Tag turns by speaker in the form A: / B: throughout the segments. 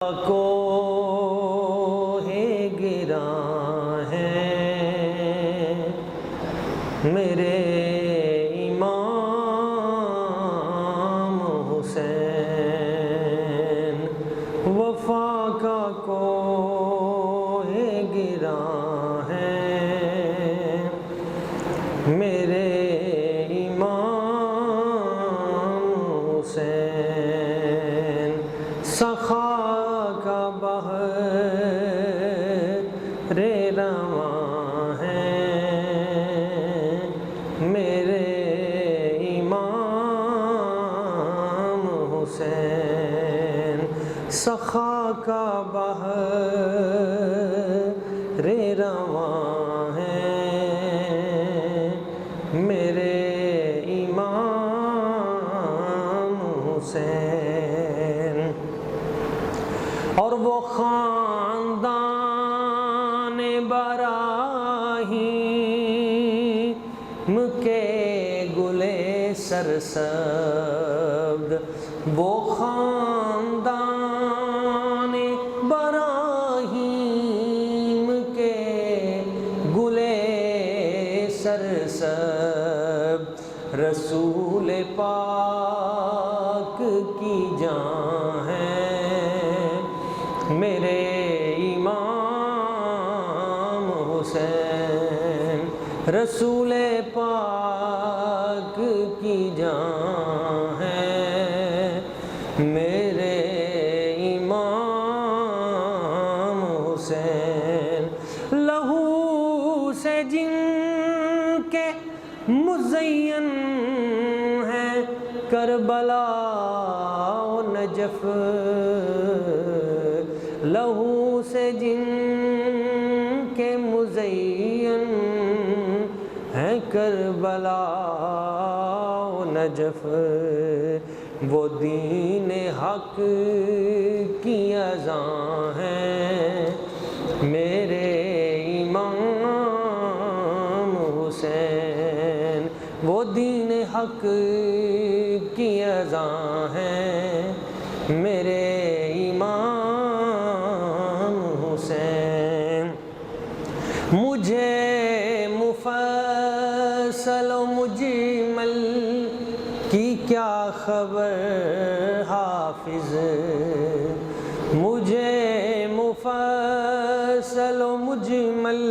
A: کو ہے گراں ہے میرے امام حسین، وفا کا کو ہے گراں ہے میرے امام حسین، سخا کا بحر رواں ہے میرے امام حسین، سخا کا بحر رواں ہے میرے امام حسین، اور وہ خاندان براہیم کے گلے سرسبز، وہ خاندان براہیم کے گلے سرسبز، رسول پاک کی جان ہے میرے امام حسین، رسول پاک کی جان ہے میرے امام حسین، لہو سے جن کے مزین ہے کربلا و نجف، لہو سے جن کے مزین ہے کربلا و نجف، وہ دین حق کی اذان ہے میرے امام حسین، وہ دین حق کی اذان ہے میرے امام حسین، مجھے مفصل و مجمل کی کیا خبر حافظ، مجھے مفصل و مجمل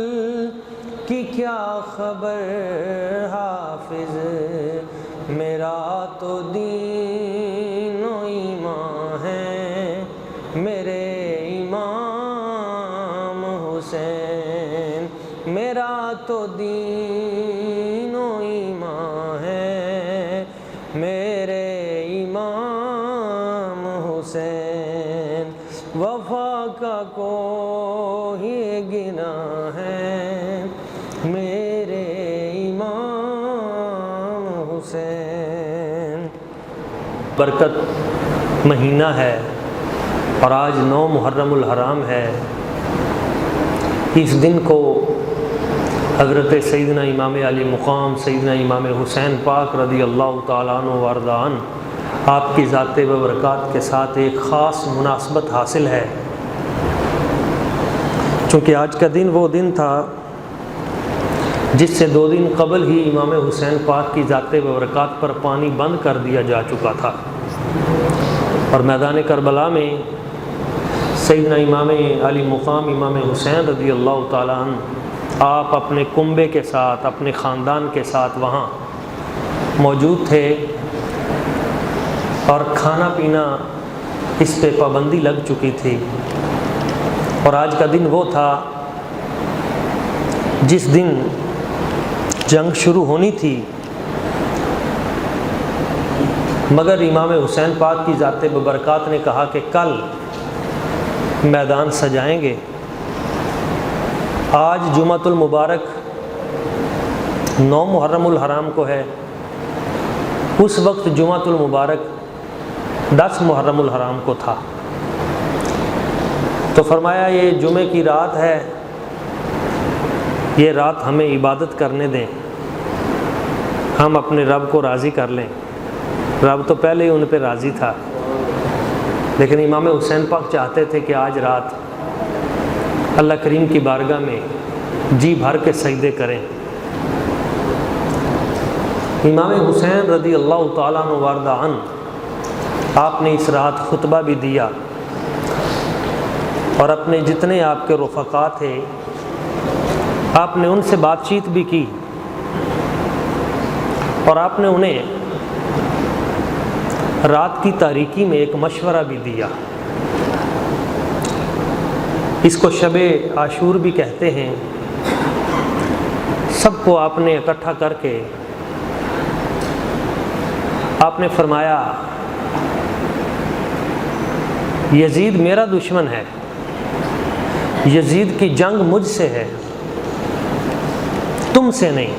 A: کی کیا خبر حافظ، میرا تو دین و ایمان ہے میرے امام حسین، میرا تو دین و ایمان ہے میرے امام حسین، وفا کا کوئی گناہ ہے میرے امام حسین۔ برکت مہینہ ہے اور آج 9 محرم الحرام ہے، اس دن کو حضرت سیدنا امام علی مقام سیدنا امام حسین پاک رضی اللہ تعالیٰ عنہ وارضہ عنہ آپ کی ذات و برکات کے ساتھ ایک خاص مناسبت حاصل ہے، چونکہ آج کا دن وہ دن تھا جس سے 2 دن قبل ہی امام حسین پاک کی ذات و برکات پر پانی بند کر دیا جا چکا تھا، اور میدان کربلا میں سیدنا امام علی مقام امام حسین رضی اللہ تعالیٰ عنہ آپ اپنے کنبے کے ساتھ اپنے خاندان کے ساتھ وہاں موجود تھے، اور کھانا پینا اس پہ پابندی لگ چکی تھی، اور آج کا دن وہ تھا جس دن جنگ شروع ہونی تھی، مگر امام حسین پاک کی ذات ببرکات نے کہا کہ کل میدان سجائیں گے۔ آج جمعۃ المبارک 9 محرم الحرام کو ہے، اس وقت جمعۃ المبارک 10 محرم الحرام کو تھا، تو فرمایا یہ جمعے کی رات ہے، یہ رات ہمیں عبادت کرنے دیں، ہم اپنے رب کو راضی کر لیں۔ رب تو پہلے ہی ان پہ راضی تھا، لیکن امام حسین پاک چاہتے تھے کہ آج رات اللہ کریم کی بارگاہ میں جی بھر کے سجدے کریں۔ امام حسین رضی اللہ تعالیٰ عنہ وارضہ عنہ آپ نے اس رات خطبہ بھی دیا اور اپنے جتنے آپ کے رفقا تھے آپ نے ان سے بات چیت بھی کی، اور آپ نے انہیں رات کی تاریکی میں ایک مشورہ بھی دیا۔ اس کو شب عاشور بھی کہتے ہیں۔ سب کو آپ نے اکٹھا کر کے آپ نے فرمایا یزید میرا دشمن ہے، یزید کی جنگ مجھ سے ہے، تم سے نہیں۔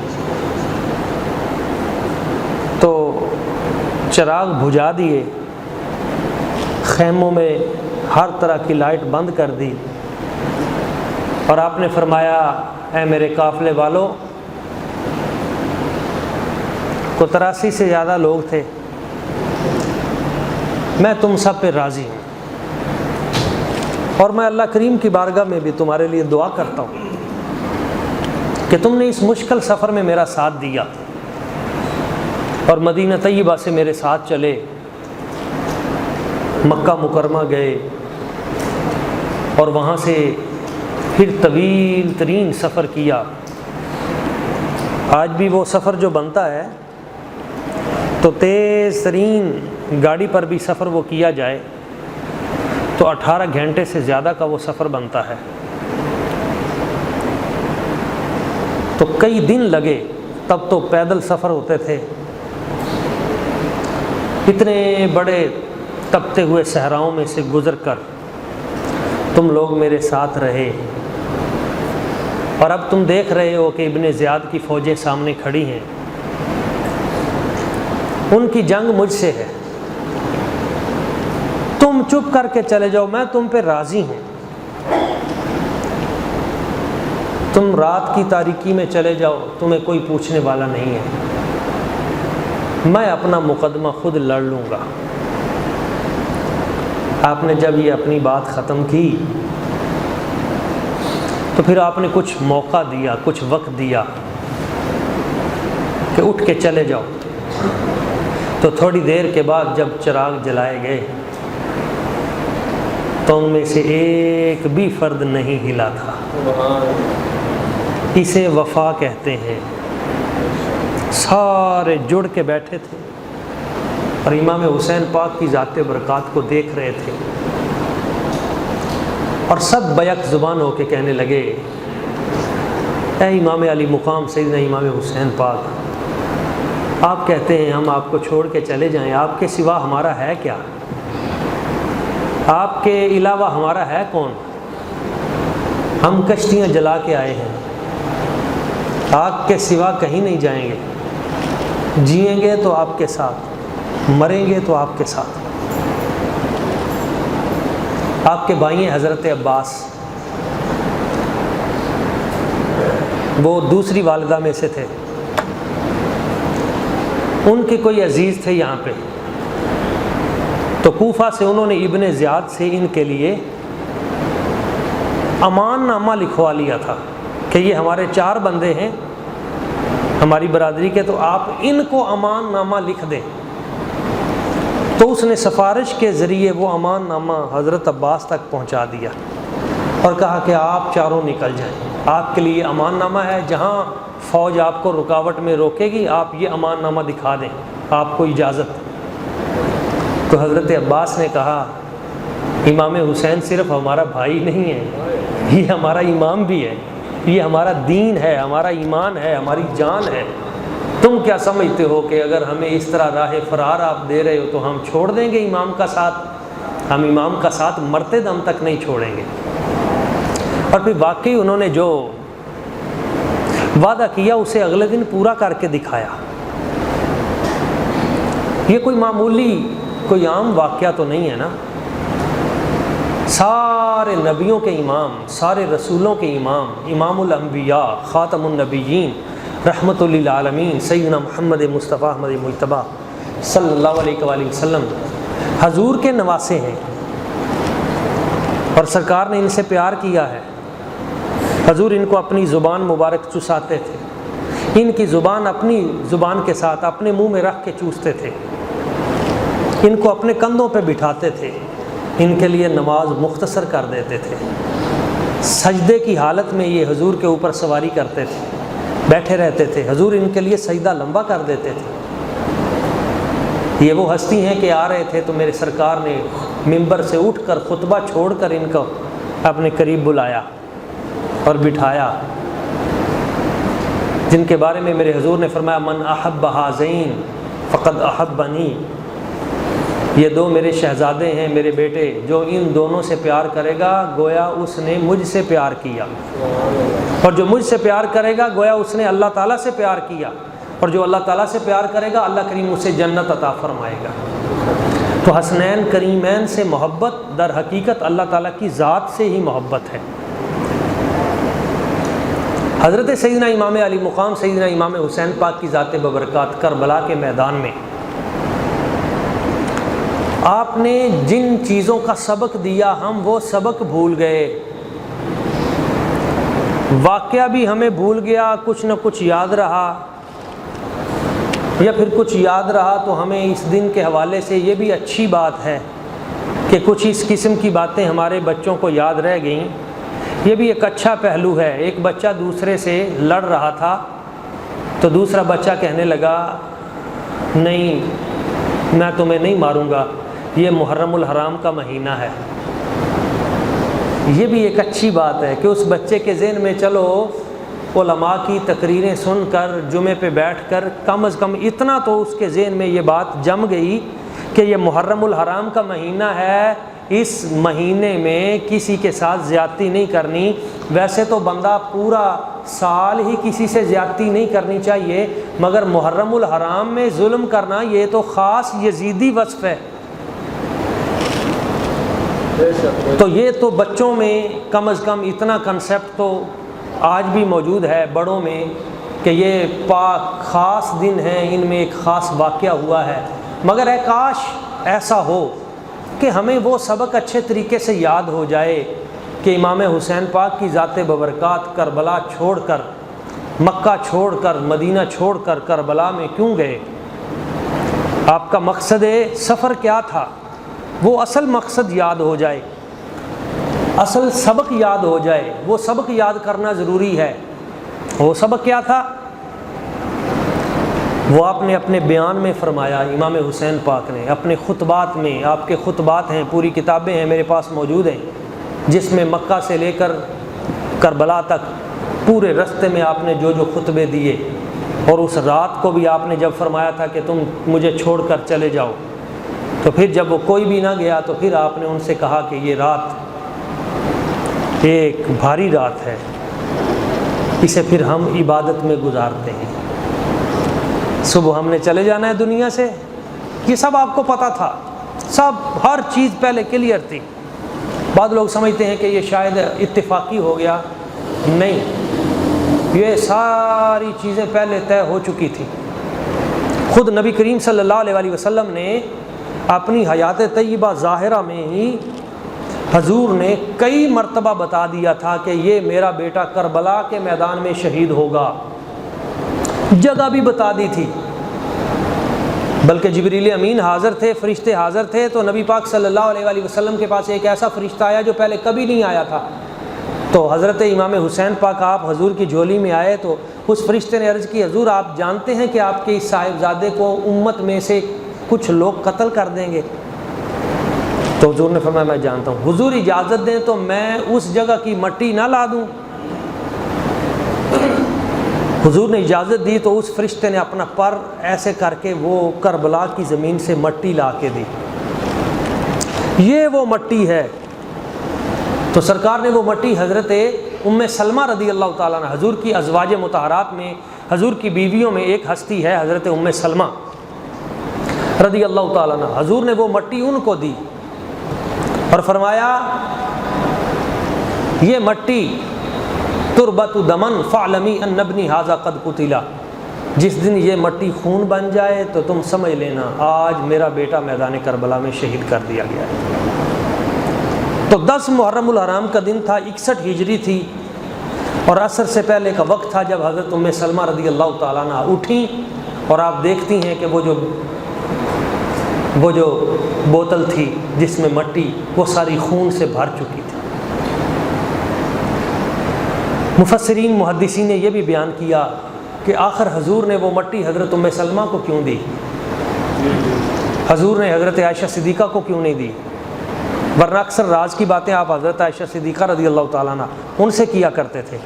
A: تو چراغ بجھا دیے، خیموں میں ہر طرح کی لائٹ بند کر دی، اور آپ نے فرمایا اے میرے قافلے والوں، 83 سے زیادہ لوگ تھے، میں تم سب پہ راضی ہوں، اور میں اللہ کریم کی بارگاہ میں بھی تمہارے لیے دعا کرتا ہوں کہ تم نے اس مشکل سفر میں میرا ساتھ دیا اور مدینہ طیبہ سے میرے ساتھ چلے، مکہ مکرمہ گئے، اور وہاں سے پھر طویل ترین سفر کیا۔ آج بھی وہ سفر جو بنتا ہے تو تیز ترین گاڑی پر بھی سفر وہ کیا جائے تو 18 گھنٹے سے زیادہ کا وہ سفر بنتا ہے، تو کئی دن لگے، تب تو پیدل سفر ہوتے تھے۔ اتنے بڑے تپتے ہوئے صحراؤں میں سے گزر کر تم لوگ میرے ساتھ رہے، اور اب تم دیکھ رہے ہو کہ ابن زیاد کی فوجیں سامنے کھڑی ہیں، ان کی جنگ مجھ سے ہے، تم چپ کر کے چلے جاؤ، میں تم پہ راضی ہوں، تم رات کی تاریکی میں چلے جاؤ، تمہیں کوئی پوچھنے والا نہیں ہے، میں اپنا مقدمہ خود لڑ لوں گا۔ آپ نے جب یہ اپنی بات ختم کی تو پھر آپ نے کچھ موقع دیا، کچھ وقت دیا کہ اٹھ کے چلے جاؤ۔ تو تھوڑی دیر کے بعد جب چراغ جلائے گئے تو ان میں سے ایک بھی فرد نہیں ہلا تھا۔ اسے وفا کہتے ہیں۔ سارے جڑ کے بیٹھے تھے اور امام حسین پاک کی ذات برکات کو دیکھ رہے تھے، اور سب بیک زبان ہو کے کہنے لگے اے امام علی مقام سیدنا امام حسین پاک، آپ کہتے ہیں ہم آپ کو چھوڑ کے چلے جائیں، آپ کے سوا ہمارا ہے کیا؟ آپ کے علاوہ ہمارا ہے کون؟ ہم کشتیاں جلا کے آئے ہیں، آگ کے سوا کہیں نہیں جائیں گے، جئیں گے تو آپ کے ساتھ، مریں گے تو آپ کے ساتھ۔ آپ کے بھائی ہیں حضرت عباس، وہ دوسری والدہ میں سے تھے، ان کے کوئی عزیز تھے یہاں پہ، تو کوفہ سے انہوں نے ابن زیاد سے ان کے لیے امان نامہ لکھوا لیا تھا کہ یہ ہمارے 4 بندے ہیں ہماری برادری کے، تو آپ ان کو امان نامہ لکھ دیں۔ تو اس نے سفارش کے ذریعے وہ امان نامہ حضرت عباس تک پہنچا دیا اور کہا کہ آپ چاروں نکل جائیں، آپ کے لیے امان نامہ ہے، جہاں فوج آپ کو رکاوٹ میں روکے گی آپ یہ امان نامہ دکھا دیں، آپ کو اجازت۔ تو حضرت عباس نے کہا امام حسین صرف ہمارا بھائی نہیں ہے، یہ ہمارا امام بھی ہے، یہ ہمارا دین ہے، ہمارا ایمان ہے، ہماری جان ہے۔ تم کیا سمجھتے ہو کہ اگر ہمیں اس طرح راہ فرار آپ دے رہے ہو تو ہم چھوڑ دیں گے امام کا ساتھ؟ ہم امام کا ساتھ مرتے دم تک نہیں چھوڑیں گے۔ اور پھر واقعی انہوں نے جو وعدہ کیا اسے اگلے دن پورا کر کے دکھایا۔ یہ کوئی معمولی کوئی عام واقعہ تو نہیں ہے نا، سارے نبیوں کے امام، سارے رسولوں کے امام، امام الانبیاء، خاتم النبیین، رحمت للعالمین سیدنا محمد مصطفیٰ احمد مجتبیٰ صلی اللہ علیہ وآلہ وسلم حضور کے نواسے ہیں، اور سرکار نے ان سے پیار کیا ہے۔ حضور ان کو اپنی زبان مبارک چساتے تھے، ان کی زبان اپنی زبان کے ساتھ اپنے منہ میں رکھ کے چوستے تھے، ان کو اپنے کندھوں پہ بٹھاتے تھے، ان کے لیے نماز مختصر کر دیتے تھے، سجدے کی حالت میں یہ حضور کے اوپر سواری کرتے تھے، بیٹھے رہتے تھے، حضور ان کے لیے سجدہ لمبا کر دیتے تھے۔ یہ وہ ہستی ہیں کہ آ رہے تھے تو میرے سرکار نے منبر سے اٹھ کر خطبہ چھوڑ کر ان کو اپنے قریب بلایا اور بٹھایا، جن کے بارے میں میرے حضور نے فرمایا من احب ہذین فقد احبنی، یہ دو میرے شہزادے ہیں، میرے بیٹے، جو ان دونوں سے پیار کرے گا گویا اس نے مجھ سے پیار کیا، اور جو مجھ سے پیار کرے گا گویا اس نے اللہ تعالیٰ سے پیار کیا، اور جو اللہ تعالیٰ سے پیار کرے گا اللہ کریم اسے جنت عطا فرمائے گا۔ تو حسنین کریمین سے محبت در حقیقت اللہ تعالیٰ کی ذات سے ہی محبت ہے۔ حضرت سیدنا امام علی مقام سیدنا امام حسین پاک کی ذات ببرکات کربلا کے میدان میں آپ نے جن چیزوں کا سبق دیا ہم وہ سبق بھول گئے، واقعہ بھی ہمیں بھول گیا، کچھ نہ کچھ یاد رہا، یا پھر کچھ یاد رہا تو ہمیں اس دن کے حوالے سے یہ بھی اچھی بات ہے کہ کچھ اس قسم کی باتیں ہمارے بچوں کو یاد رہ گئیں، یہ بھی ایک اچھا پہلو ہے۔ ایک بچہ دوسرے سے لڑ رہا تھا تو دوسرا بچہ کہنے لگا نہیں میں تمہیں نہیں ماروں گا، یہ محرم الحرام کا مہینہ ہے۔ یہ بھی ایک اچھی بات ہے کہ اس بچے کے ذہن میں چلو علماء کی تقریریں سن کر جمعے پہ بیٹھ کر کم از کم اتنا تو اس کے ذہن میں یہ بات جم گئی کہ یہ محرم الحرام کا مہینہ ہے، اس مہینے میں کسی کے ساتھ زیادتی نہیں کرنی۔ ویسے تو بندہ پورا سال ہی کسی سے زیادتی نہیں کرنی چاہیے، مگر محرم الحرام میں ظلم کرنا یہ تو خاص یزیدی وصف ہے۔ تو یہ تو بچوں میں کم از کم اتنا کنسیپٹ تو آج بھی موجود ہے بڑوں میں کہ یہ پاک خاص دن ہیں، ان میں ایک خاص واقعہ ہوا ہے، مگر اے کاش ایسا ہو کہ ہمیں وہ سبق اچھے طریقے سے یاد ہو جائے کہ امام حسین پاک کی ذات ببرکات کربلا چھوڑ کر، مکہ چھوڑ کر، مدینہ چھوڑ کر کربلا میں کیوں گئے، آپ کا مقصد سفر کیا تھا، وہ اصل مقصد یاد ہو جائے، اصل سبق یاد ہو جائے، وہ سبق یاد کرنا ضروری ہے۔ وہ سبق کیا تھا؟ وہ آپ نے اپنے بیان میں فرمایا، امام حسین پاک نے اپنے خطبات میں، آپ کے خطبات ہیں، پوری کتابیں ہیں میرے پاس موجود ہیں، جس میں مکہ سے لے کر کربلا تک پورے رستے میں آپ نے جو جو خطبے دیے، اور اس رات کو بھی آپ نے جب فرمایا تھا کہ تم مجھے چھوڑ کر چلے جاؤ، تو پھر جب وہ کوئی بھی نہ گیا تو پھر آپ نے ان سے کہا کہ یہ رات ایک بھاری رات ہے، اسے پھر ہم عبادت میں گزارتے ہیں، صبح ہم نے چلے جانا ہے دنیا سے، یہ سب آپ کو پتہ تھا، سب ہر چیز پہلے کلیئر تھی۔ بعض لوگ سمجھتے ہیں کہ یہ شاید اتفاقی ہو گیا، نہیں، یہ ساری چیزیں پہلے طے ہو چکی تھی۔ خود نبی کریم صلی اللہ علیہ وسلم نے اپنی حیات طیبہ ظاہرہ میں ہی حضور نے کئی مرتبہ بتا دیا تھا کہ یہ میرا بیٹا کربلا کے میدان میں شہید ہوگا، جگہ بھی بتا دی تھی، بلکہ جبریل امین حاضر تھے، فرشتے حاضر تھے، تو نبی پاک صلی اللہ علیہ وسلم کے پاس ایک ایسا فرشتہ آیا جو پہلے کبھی نہیں آیا تھا، تو حضرت امام حسین پاک آپ حضور کی جھولی میں آئے تو اس فرشتے نے عرض کی حضور آپ جانتے ہیں کہ آپ کے اس صاحبزادے کو امت میں سے کچھ لوگ قتل کر دیں گے؟ تو حضور نے فرمایا میں جانتا ہوں، حضور اجازت دیں تو میں اس جگہ کی مٹی نہ لا دوں؟ حضور نے اجازت دی تو اس فرشتے نے اپنا پر ایسے کر کے وہ کربلا کی زمین سے مٹی لا کے دی، یہ وہ مٹی ہے۔ تو سرکار نے وہ مٹی حضرت ام سلمہ رضی اللہ تعالیٰ عنہ، حضور کی ازواج مطہرات میں حضور کی بیویوں میں ایک ہستی ہے حضرت ام سلمہ رضی اللہ تعالیٰ عنہ، حضور نے وہ مٹی ان کو دی اور فرمایا یہ مٹی تربت دمن فعلمی ان ابنی ھذا قد قتل، جس دن یہ مٹی خون بن جائے تو تم سمجھ لینا آج میرا بیٹا میدان کربلا میں شہید کر دیا گیا ہے۔ تو 10 محرم الحرام کا دن تھا، 61 ہجری تھی، اور عصر سے پہلے کا وقت تھا جب حضرت ام سلمہ رضی اللہ تعالیٰ عنہ اٹھیں، اور آپ دیکھتی ہیں کہ وہ جو بوتل تھی جس میں مٹی، وہ ساری خون سے بھر چکی تھی۔ مفسرین محدثین نے یہ بھی بیان کیا کہ آخر حضور نے وہ مٹی حضرت ام سلمہ کو کیوں دی، حضور نے حضرت عائشہ صدیقہ کو کیوں نہیں دی، ورنہ اکثر راز کی باتیں آپ حضرت عائشہ صدیقہ رضی اللہ تعالیٰ عنہ ان سے کیا کرتے تھے۔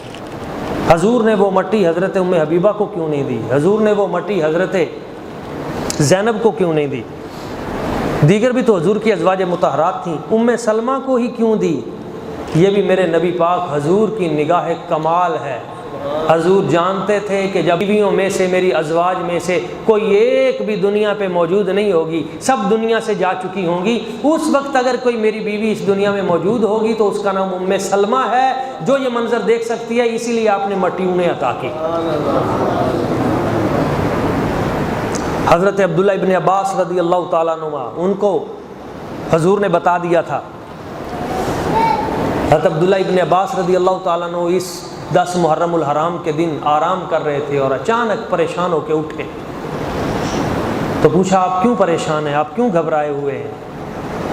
A: حضور نے وہ مٹی حضرت ام حبیبہ کو کیوں نہیں دی، حضور نے وہ مٹی حضرت زینب کو کیوں نہیں دی، دیگر بھی تو حضور کی ازواج مطہرات تھیں، ام سلمہ کو ہی کیوں دی؟ یہ بھی میرے نبی پاک حضور کی نگاہ کمال ہے۔ حضور جانتے تھے کہ جب بیویوں میں سے، میری ازواج میں سے کوئی ایک بھی دنیا پہ موجود نہیں ہوگی، سب دنیا سے جا چکی ہوں گی، اس وقت اگر کوئی میری بیوی اس دنیا میں موجود ہوگی تو اس کا نام ام سلمہ ہے، جو یہ منظر دیکھ سکتی ہے، اسی لیے آپ نے مٹی انہیں عطا کی۔ حضرت عبداللہ ابن عباس رضی اللہ تعالیٰ عنہ، ان کو حضور نے بتا دیا تھا، حضرت عبداللہ ابن عباس رضی اللہ تعالیٰ عنہ اس 10 محرم الحرام کے دن آرام کر رہے تھے اور اچانک پریشان ہو کے اٹھے۔ تو پوچھا آپ کیوں پریشان ہیں، آپ کیوں گھبرائے ہوئے ہیں؟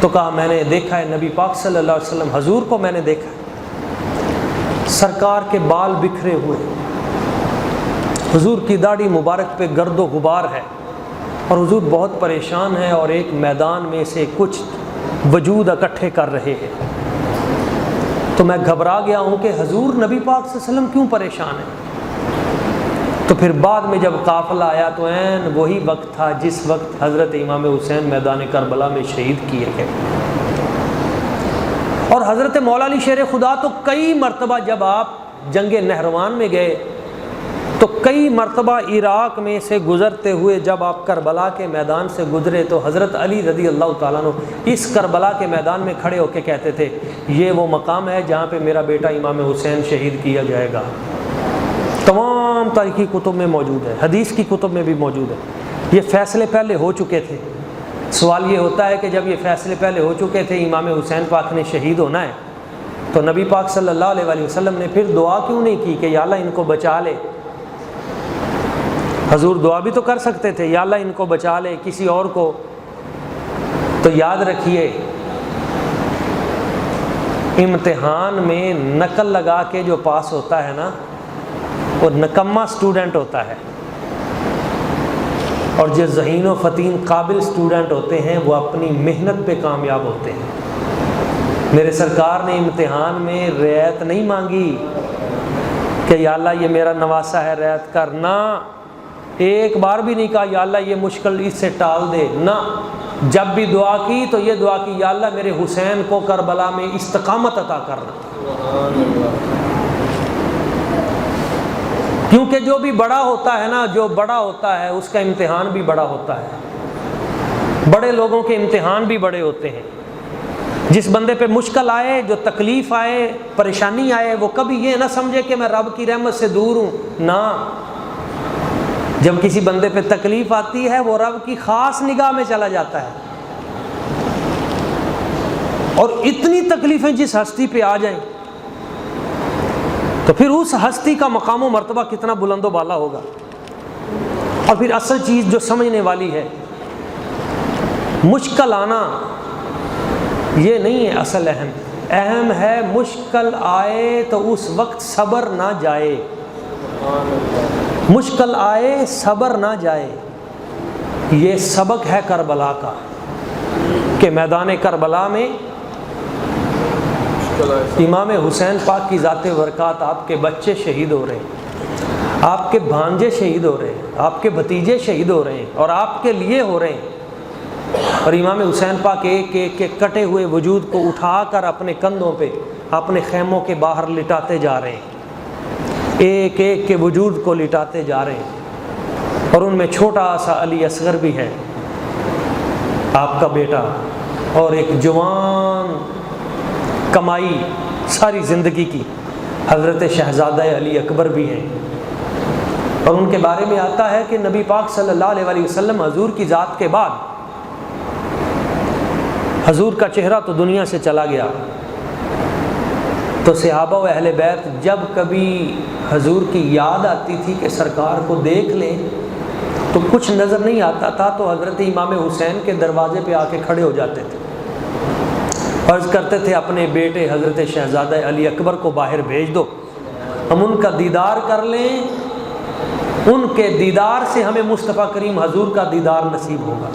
A: تو کہا میں نے دیکھا ہے نبی پاک صلی اللہ علیہ وسلم، حضور کو میں نے دیکھا ہے، سرکار کے بال بکھرے ہوئے، حضور کی داڑھی مبارک پہ گرد و غبار ہے، اور حضور بہت پریشان ہیں اور ایک میدان میں سے کچھ وجود اکٹھے کر رہے ہیں۔ تو میں گھبرا گیا ہوں کہ حضور نبی پاک صلی اللہ علیہ وسلم کیوں پریشان ہیں؟ تو پھر بعد میں جب قافلہ آیا تو عین وہی وقت تھا جس وقت حضرت امام حسین میدان کربلا میں شہید کیے گئے، اور حضرت مولا علی شیر خدا تو کئی مرتبہ جب آپ جنگ نہروان میں گئے تو کئی مرتبہ عراق میں سے گزرتے ہوئے جب آپ کربلا کے میدان سے گزرے تو حضرت علی رضی اللہ تعالیٰ عنہ اس کربلا کے میدان میں کھڑے ہو کے کہتے تھے یہ وہ مقام ہے جہاں پہ میرا بیٹا امام حسین شہید کیا جائے گا۔ تمام تاریخی کتب میں موجود ہے، حدیث کی کتب میں بھی موجود ہے۔ یہ فیصلے پہلے ہو چکے تھے۔ سوال یہ ہوتا ہے کہ جب یہ فیصلے پہلے ہو چکے تھے، امام حسین پاک نے شہید ہونا ہے، تو نبی پاک صلی اللہ علیہ وسلم نے پھر دعا کیوں نہیں کی کہ یا اللہ ان کو بچا لے؟ حضور دعا بھی تو کر سکتے تھے، یا اللہ ان کو بچا لے کسی اور کو۔ تو یاد رکھیے امتحان میں نقل لگا کے جو پاس ہوتا ہے نا، وہ نکما اسٹوڈنٹ ہوتا ہے، اور جو ذہین و فطین قابل اسٹوڈنٹ ہوتے ہیں وہ اپنی محنت پہ کامیاب ہوتے ہیں۔ میرے سرکار نے امتحان میں رعایت نہیں مانگی کہ یا اللہ یہ میرا نواسا ہے رعایت کرنا، ایک بار بھی نہیں کہا یا اللہ یہ مشکل اس سے ٹال دے، نہ، جب بھی دعا کی تو یہ دعا کی یا اللہ میرے حسین کو کربلا میں استقامت عطا کرنا۔ کیونکہ جو بھی بڑا ہوتا ہے نا، جو بڑا ہوتا ہے اس کا امتحان بھی بڑا ہوتا ہے، بڑے لوگوں کے امتحان بھی بڑے ہوتے ہیں۔ جس بندے پہ مشکل آئے، جو تکلیف آئے، پریشانی آئے، وہ کبھی یہ نہ سمجھے کہ میں رب کی رحمت سے دور ہوں، نہ، جب کسی بندے پہ تکلیف آتی ہے وہ رب کی خاص نگاہ میں چلا جاتا ہے، اور اتنی تکلیفیں جس ہستی پہ آ جائیں تو پھر اس ہستی کا مقام و مرتبہ کتنا بلند و بالا ہوگا۔ اور پھر اصل چیز جو سمجھنے والی ہے، مشکل آنا یہ نہیں ہے اصل اہم ہے مشکل آئے تو اس وقت صبر نہ جائے، مشکل آئے صبر نہ جائے۔ یہ سبق ہے کربلا کا کہ میدان کربلا میں امام حسین پاک کی ذات برکات، آپ کے بچے شہید ہو رہے ہیں، آپ کے بھانجے شہید ہو رہے ہیں، آپ کے بھتیجے شہید ہو رہے ہیں، اور آپ کے لیے ہو رہے ہیں، اور امام حسین پاک ایک ایک کے کٹے ہوئے وجود کو اٹھا کر اپنے کندھوں پہ اپنے خیموں کے باہر لٹاتے جا رہے ہیں، ایک ایک کے وجود کو لٹاتے جا رہے ہیں، اور ان میں چھوٹا سا علی اصغر بھی ہے، آپ کا بیٹا، اور ایک جوان کمائی ساری زندگی کی حضرت شہزادہ علی اکبر بھی ہیں۔ اور ان کے بارے میں آتا ہے کہ نبی پاک صلی اللہ علیہ وسلم حضور کی ذات کے بعد حضور کا چہرہ تو دنیا سے چلا گیا، تو صحابہ و اہل بیت جب کبھی حضور کی یاد آتی تھی کہ سرکار کو دیکھ لیں تو کچھ نظر نہیں آتا تھا تو حضرت امام حسین کے دروازے پہ آ کے کھڑے ہو جاتے تھے، عرض کرتے تھے اپنے بیٹے حضرت شہزادہ علی اکبر کو باہر بھیج دو، ہم ان کا دیدار کر لیں، ان کے دیدار سے ہمیں مصطفیٰ کریم حضور کا دیدار نصیب ہوگا۔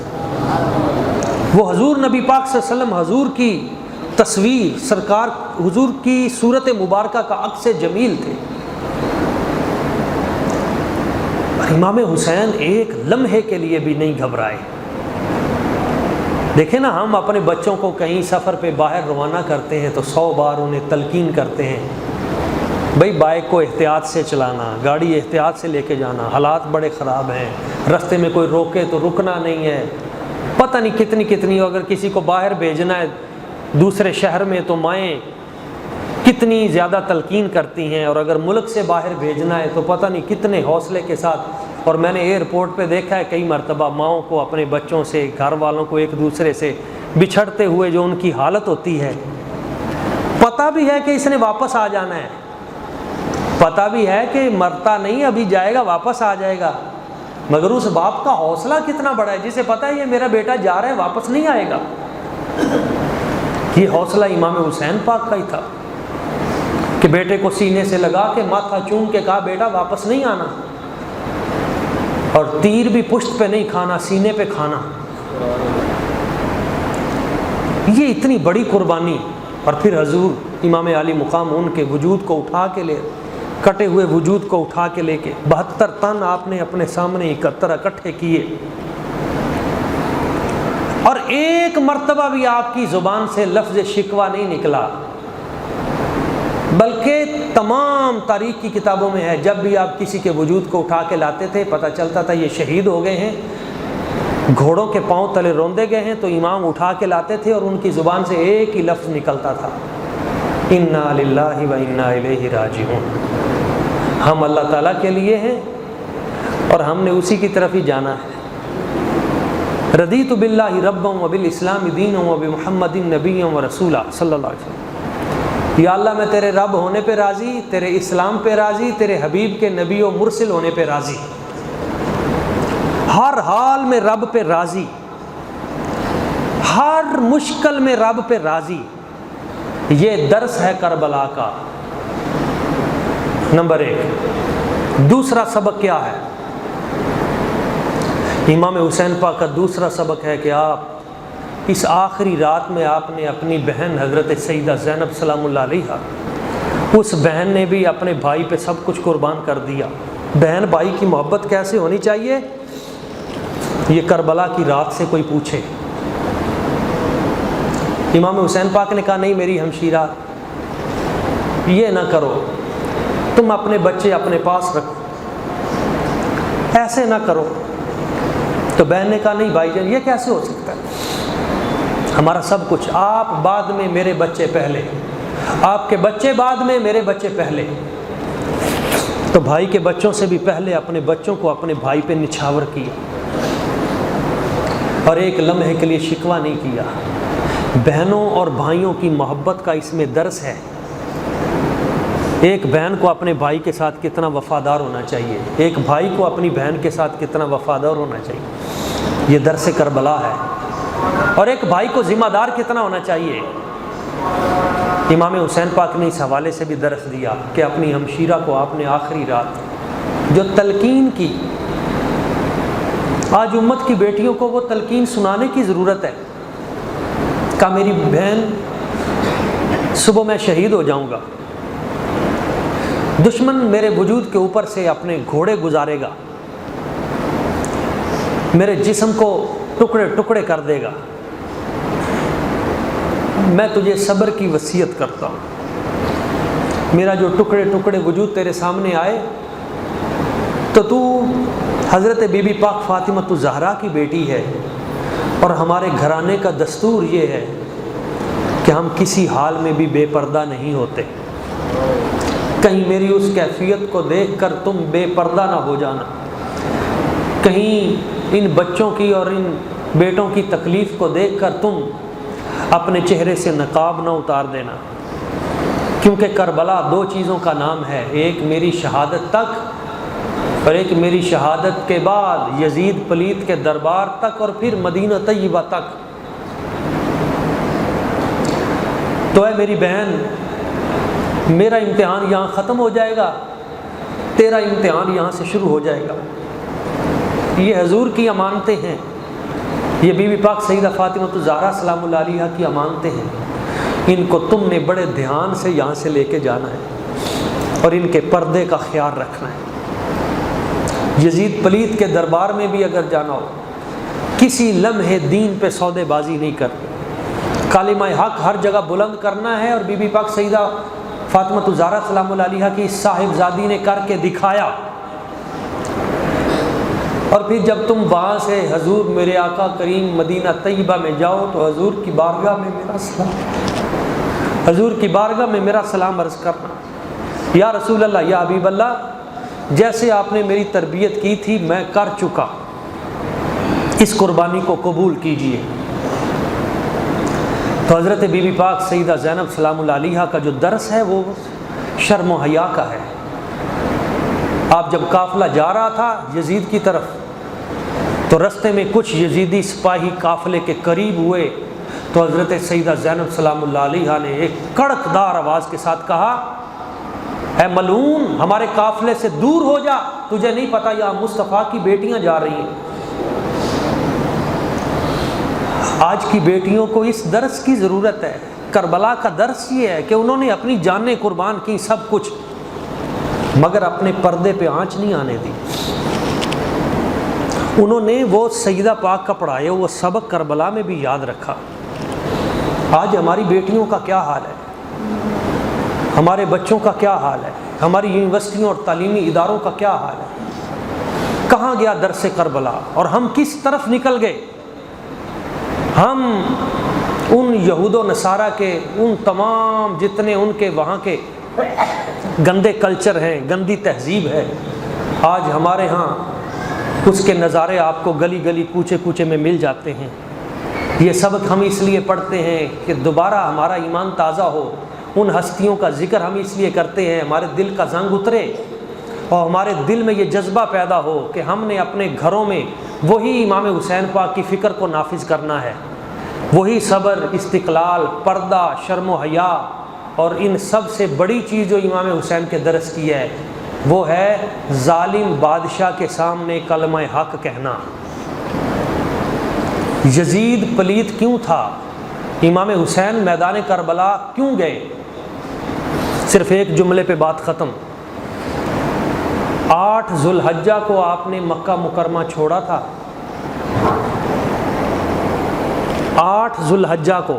A: وہ حضور نبی پاک صلی اللہ علیہ وسلم حضور کی تصویر، سرکار حضور کی صورت مبارکہ کا عکس جمیل تھے۔ اور امام حسین ایک لمحے کے لیے بھی نہیں گھبرائے۔ دیکھیں نا، ہم اپنے بچوں کو کہیں سفر پہ باہر روانہ کرتے ہیں تو 100 بار انہیں تلقین کرتے ہیں، بھئی بائک کو احتیاط سے چلانا، گاڑی احتیاط سے لے کے جانا، حالات بڑے خراب ہیں، رستے میں کوئی روکے تو رکنا نہیں ہے، پتہ نہیں کتنی اگر کسی کو باہر بھیجنا ہے دوسرے شہر میں تو مائیں کتنی زیادہ تلقین کرتی ہیں، اور اگر ملک سے باہر بھیجنا ہے تو پتہ نہیں کتنے حوصلے کے ساتھ۔ اور میں نے ایئرپورٹ پہ دیکھا ہے کئی مرتبہ ماؤں کو اپنے بچوں سے، گھر والوں کو ایک دوسرے سے بچھڑتے ہوئے جو ان کی حالت ہوتی ہے، پتہ بھی ہے کہ اس نے واپس آ جانا ہے، پتہ بھی ہے کہ مرتا نہیں، ابھی جائے گا واپس آ جائے گا، مگر اس باپ کا حوصلہ کتنا بڑا ہے جسے پتہ ہے یہ میرا بیٹا جا رہا ہے واپس نہیں آئے گا۔ یہ حوصلہ امام حسین پاک کا ہی تھا کہ بیٹے کو سینے سے لگا کے ماتھا چوم کے کہا بیٹا واپس نہیں آنا، اور تیر بھی پشت پہ نہیں کھانا، سینے پہ کھانا۔ یہ اتنی بڑی قربانی، اور پھر حضور امام علی مقام ان کے وجود کو اٹھا کے لے، کٹے ہوئے وجود کو اٹھا کے لے کے 72 تن آپ نے اپنے سامنے اکٹھے کیے، اور ایک مرتبہ بھی آپ کی زبان سے لفظ شکوہ نہیں نکلا، بلکہ تمام تاریخ کی کتابوں میں ہے جب بھی آپ کسی کے وجود کو اٹھا کے لاتے تھے پتہ چلتا تھا یہ شہید ہو گئے ہیں، گھوڑوں کے پاؤں تلے روندے گئے ہیں، تو امام اٹھا کے لاتے تھے اور ان کی زبان سے ایک ہی لفظ نکلتا تھا، انا للہ و انا الیہ راجعون، ہم اللہ تعالیٰ کے لیے ہیں اور ہم نے اسی کی طرف ہی جانا ہے۔ رضیت باللہ ربا وبالاسلام دینا وبمحمد نبیا ورسولا صلی اللہ علیہ وسلم، یا اللہ میں تیرے رب ہونے پہ راضی، تیرے اسلام پہ راضی، تیرے حبیب کے نبی و مرسل ہونے پہ راضی، ہر حال میں رب پہ راضی، ہر مشکل میں رب پہ راضی۔ یہ درس ہے کربلا کا، نمبر 1۔ دوسرا سبق کیا ہے؟ امام حسین پاک کا دوسرا سبق ہے کہ آپ اس آخری رات میں آپ نے اپنی بہن حضرت سیدہ زینب سلام اللہ علیہا، اس بہن نے بھی اپنے بھائی پہ سب کچھ قربان کر دیا۔ بہن بھائی کی محبت کیسے ہونی چاہیے یہ کربلا کی رات سے کوئی پوچھے۔ امام حسین پاک نے کہا نہیں میری ہمشیرہ یہ نہ کرو، تم اپنے بچے اپنے پاس رکھو، ایسے نہ کرو۔ تو بہن نے کہا نہیں بھائی جان یہ کیسے ہو سکتا ہے، ہمارا سب کچھ، آپ بعد میں میرے بچے پہلے، آپ کے بچے بعد میں میرے بچے پہلے۔ تو بھائی کے بچوں سے بھی پہلے اپنے بچوں کو اپنے بھائی پہ نچھاور کیا، اور ایک لمحے کے لیے شکوہ نہیں کیا۔ بہنوں اور بھائیوں کی محبت کا اس میں درس ہے، ایک بہن کو اپنے بھائی کے ساتھ کتنا وفادار ہونا چاہیے، ایک بھائی کو اپنی بہن کے ساتھ کتنا وفادار ہونا چاہیے، یہ درس کربلا ہے۔ اور ایک بھائی کو ذمہ دار کتنا ہونا چاہیے۔ امام حسین پاک نے اس حوالے سے بھی درس دیا کہ اپنی ہمشیرہ کو آپ نے آخری رات جو تلقین کی، آج امت کی بیٹیوں کو وہ تلقین سنانے کی ضرورت ہے، کہا میری بہن صبح میں شہید ہو جاؤں گا، دشمن میرے وجود کے اوپر سے اپنے گھوڑے گزارے گا، میرے جسم کو ٹکڑے ٹکڑے کر دے گا، میں تجھے صبر کی وصیت کرتا ہوں، میرا جو ٹکڑے ٹکڑے وجود تیرے سامنے آئے تو تو حضرت بی بی پاک فاطمہ الزہرا کی بیٹی ہے، اور ہمارے گھرانے کا دستور یہ ہے کہ ہم کسی حال میں بھی بے پردہ نہیں ہوتے، کہیں میری اس کیفیت کو دیکھ کر تم بے پردہ نہ ہو جانا، کہیں ان بچوں کی اور ان بیٹوں کی تکلیف کو دیکھ کر تم اپنے چہرے سے نقاب نہ اتار دینا۔ کیونکہ کربلا دو چیزوں کا نام ہے، ایک میری شہادت تک اور ایک میری شہادت کے بعد یزید پلیت کے دربار تک اور پھر مدینہ طیبہ تک۔ تو اے میری بہن، میرا امتحان یہاں ختم ہو جائے گا، تیرا امتحان یہاں سے شروع ہو جائے گا۔ یہ حضور کی امانتیں ہیں، یہ بی بی پاک سیدہ فاطمہ الزہرا سلام اللہ علیہا کی امانتیں ہیں۔ ان کو تم نے بڑے دھیان سے یہاں سے لے کے جانا ہے اور ان کے پردے کا خیال رکھنا ہے۔ یزید پلیت کے دربار میں بھی اگر جانا ہو، کسی لمحے دین پہ سودے بازی نہیں کرنی، کلمہ حق ہر جگہ بلند کرنا ہے۔ اور بی بی پاک سیدہ فاطمہ الزہرا سلام اللہ علیہا کی صاحبزادی نے کر کے دکھایا۔ اور پھر جب تم وہاں سے حضور میرے آقا کریم مدینہ طیبہ میں جاؤ تو حضور کی بارگاہ میں میرا سلام عرض کرنا، یا رسول اللہ، یا حبیب اللہ، جیسے آپ نے میری تربیت کی تھی میں کر چکا، اس قربانی کو قبول کیجئے۔ تو حضرت بی بی پاک سیدہ زینب سلام اللہ علیہا کا جو درس ہے وہ شرم و حیا کا ہے۔ آپ جب قافلہ جا رہا تھا یزید کی طرف تو رستے میں کچھ یزیدی سپاہی قافلے کے قریب ہوئے تو حضرت سیدہ زینب سلام اللہ علیہا نے ایک کڑکدار آواز کے ساتھ کہا، اے ملعون، ہمارے قافلے سے دور ہو جا، تجھے نہیں پتا یہاں مصطفیٰ کی بیٹیاں جا رہی ہیں۔ آج کی بیٹیوں کو اس درس کی ضرورت ہے۔ کربلا کا درس یہ ہے کہ انہوں نے اپنی جانیں قربان کی، سب کچھ، مگر اپنے پردے پہ آنچ نہیں آنے دی۔ انہوں نے وہ سیدہ پاک کا پڑھایا وہ سبق کربلا میں بھی یاد رکھا۔ آج ہماری بیٹیوں کا کیا حال ہے، ہمارے بچوں کا کیا حال ہے، ہماری یونیورسٹیوں اور تعلیمی اداروں کا کیا حال ہے، کہاں گیا درس کربلا اور ہم کس طرف نکل گئے؟ ہم ان یہود و نصارہ کے ان تمام جتنے ان کے وہاں کے گندے کلچر ہیں، گندی تہذیب ہے، آج ہمارے ہاں اس کے نظارے آپ کو گلی گلی کوچے کوچے میں مل جاتے ہیں۔ یہ سبق ہم اس لیے پڑھتے ہیں کہ دوبارہ ہمارا ایمان تازہ ہو، ان ہستیوں کا ذکر ہم اس لیے کرتے ہیں ہمارے دل کا زنگ اترے اور ہمارے دل میں یہ جذبہ پیدا ہو کہ ہم نے اپنے گھروں میں وہی امام حسین پاک کی فکر کو نافذ کرنا ہے، وہی صبر، استقلال، پردہ، شرم و حیا، اور ان سب سے بڑی چیز جو امام حسین کے درس کی ہے وہ ہے ظالم بادشاہ کے سامنے کلمہ حق کہنا۔ یزید پلیت کیوں تھا؟ امام حسین میدان کربلا کیوں گئے؟ صرف ایک جملے پہ بات ختم۔ 8 ذوالحجہ کو آپ نے مکہ مکرمہ چھوڑا تھا، 8 ذوالحجہ کو،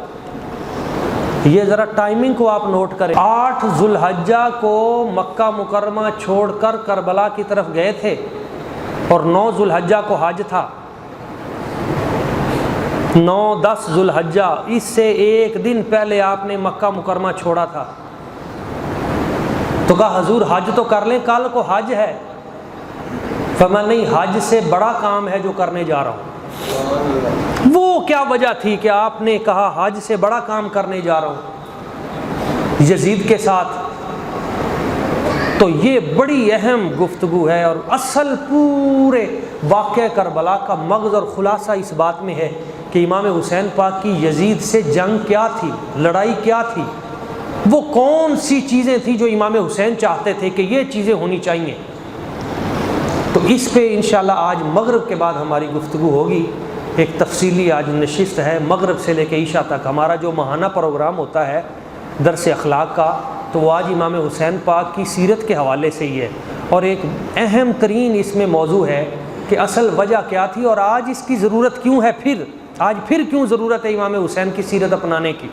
A: یہ ذرا ٹائمنگ کو آپ نوٹ کریں، 8 ذوالحجہ کو مکہ مکرمہ چھوڑ کر کربلا کی طرف گئے تھے اور 9 ذوالحجہ کو حج تھا۔ 9-10 ذوالحجہ، اس سے ایک دن پہلے آپ نے مکہ مکرمہ چھوڑا تھا۔ تو کہا حضور حج تو کر لیں، کل کو حج ہے۔ فرمایا نہیں، حج سے بڑا کام ہے جو کرنے جا رہا ہوں۔ وہ کیا وجہ تھی کہ آپ نے کہا حج سے بڑا کام کرنے جا رہا ہوں یزید کے ساتھ؟ تو یہ بڑی اہم گفتگو ہے اور اصل پورے واقعہ کربلا کا مغز اور خلاصہ اس بات میں ہے کہ امام حسین پاک کی یزید سے جنگ کیا تھی، لڑائی کیا تھی، وہ کون سی چیزیں تھیں جو امام حسین چاہتے تھے کہ یہ چیزیں ہونی چاہیے۔ تو اس پہ انشاءاللہ آج مغرب کے بعد ہماری گفتگو ہوگی۔ ایک تفصیلی آج نشست ہے، مغرب سے لے کے عشاء تک ہمارا جو ماہانہ پروگرام ہوتا ہے درس اخلاق کا، تو وہ آج امام حسین پاک کی سیرت کے حوالے سے ہی ہے، اور ایک اہم ترین اس میں موضوع ہے کہ اصل وجہ کیا تھی اور آج اس کی ضرورت کیوں ہے، آج پھر کیوں ضرورت ہے امام حسین کی سیرت اپنانے کی۔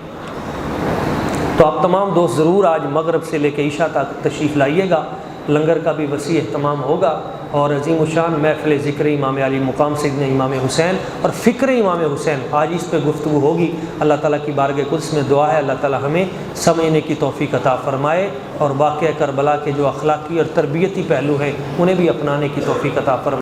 A: تو آپ تمام دوست ضرور آج مغرب سے لے کے عشاء تک تشریف لائیے گا، لنگر کا بھی وسیع اہتمام ہوگا اور عظیم الشان محفل ذکر امام علی مقام سیدنا امام حسین اور فکر امام حسین آج اس پہ گفتگو ہوگی۔ اللہ تعالیٰ کی بارگاہ قدس میں دعا ہے اللہ تعالیٰ ہمیں سمجھنے کی توفیق عطا فرمائے اور واقعہ کربلا کے جو اخلاقی اور تربیتی پہلو ہیں انہیں بھی اپنانے کی توفیق عطا فرمائے۔